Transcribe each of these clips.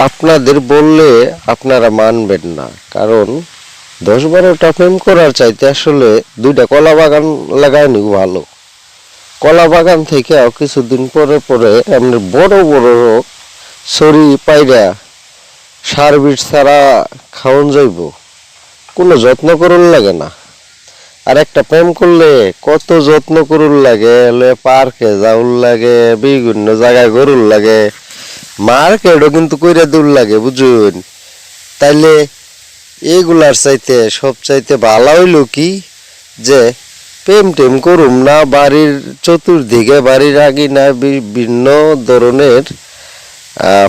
আপনাদের বললে আপনারা মানবেন না, কারণ 10-12টা প্রেম করার চাইতে আসলে 2টা কলা বাগান লাগানো ভালো। কলা বাগান থেকে কিছুদিন পরে পরে এমনি বড় বড় ছড়ি পাইরা সার বিট ছাড়া খাওয়ান যাইব, কোনো যত্ন করুন লাগে না। আর একটা প্রেম করলে কত যত্ন করুন লাগে, পার্কে যাউন লাগে, বিভিন্ন জায়গায় গরুর লাগে, মার্কেটও কিন্তু কইরা দূর লাগে, বুঝুন। তাইলে এগুলার চাইতে সব চাইতে ভালো হইল কি যে প্রেম টেম করুম না, বাড়ির চতুর্দিকে বাড়ির আগে না বিভিন্ন ধরনের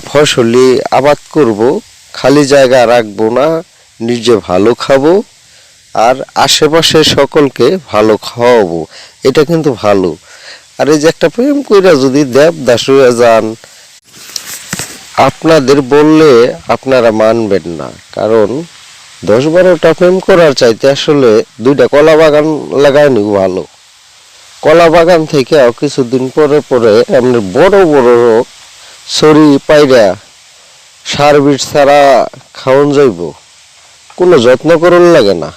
ফসলি আবাদ করব, খালি জায়গা রাখবো না, নিজে ভালো খাবো আর আশেপাশে সকলকে ভালো খাওয়াবো। এটা কিন্তু ভালো। আর এই যে একটা প্রেম কইরা যদি দেবদাস হয়ে যান, আপনাদের বললে আপনারা মানবেন না, কারণ 10-12টা প্রেম করার চাইতে আসলে 2টা কলা বাগান লাগানো ভালো। কলা বাগান থেকে কিছুদিন পরে পরে এমনি বড় বড় ছড়ি পাইরা সার বিট ছাড়া খাওয়ান যাইব, কোনো যত্ন করুন লাগে না।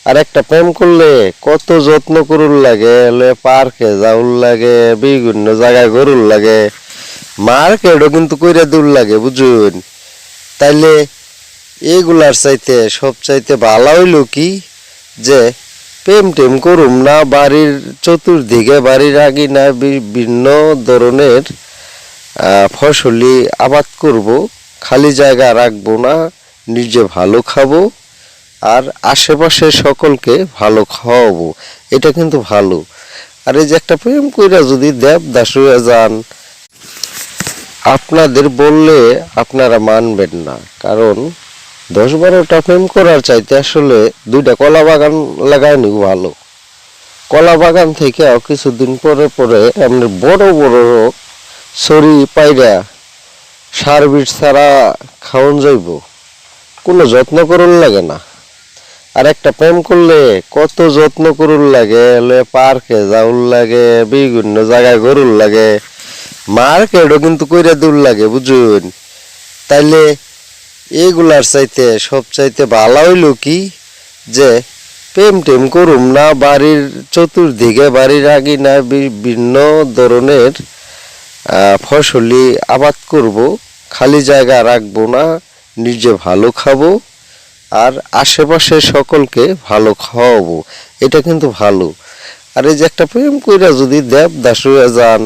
আর একটা প্রেম করলে কত যত্ন করুন লাগে, পার্কে যাউন লাগে, বিভিন্ন জায়গায় গরুর লাগে, মার্কেটও কিন্তু কইরা দূর লাগে, বুঝুন। তাইলে এগুলার চাইতে সব চাইতে ভালো হইল কি যে প্রেম টেম করুম না, বাড়ির চতুর্দিকে বাড়ির আগে না বিভিন্ন ধরনের ফসলি আবাদ করব, খালি জায়গা রাখবো না, নিজে ভালো খাবো আর আশেপাশে সকলকে ভালো খাওয়াবো। এটা কিন্তু ভালো। আর এই যে একটা প্রেম কইরা যদি দেবদাস হয়ে যান, আপনাদের বললে আপনারা মানবেন না, কারণ 10-12টা প্রেম করার চাইতে আসলে 2টা কলা বাগান লাগানো ভালো। কলা বাগান থেকে কিছুদিন পরে পরে এমনি বড় বড় ছড়ি পাইরা সার বিট ছাড়া খাওয়ান যাইব, কোনো যত্ন করুন লাগে না। আর একটা প্রেম করলে কত যত্ন করুন লাগে, পার্কে যাউন লাগে, বিভিন্ন জায়গায় গরুর লাগে, মার্কেটও কিন্তু কইরা দূর লাগে, বুঝুন। তাইলে এগুলার চাইতে সব চাইতে ভালো হইল কি যে প্রেম টেম করুম না, বাড়ির চতুর্দিকে বাড়ির আগে না বিভিন্ন ধরনের ফসলি আবাদ করব, খালি জায়গা রাখবো না, নিজে ভালো খাবো আর আশেপাশে সকলকে ভালো খাওয়াবো। এটা কিন্তু ভালো। আর এই যে একটা প্রেম কইরা যদি দেবদাস হয়ে যান,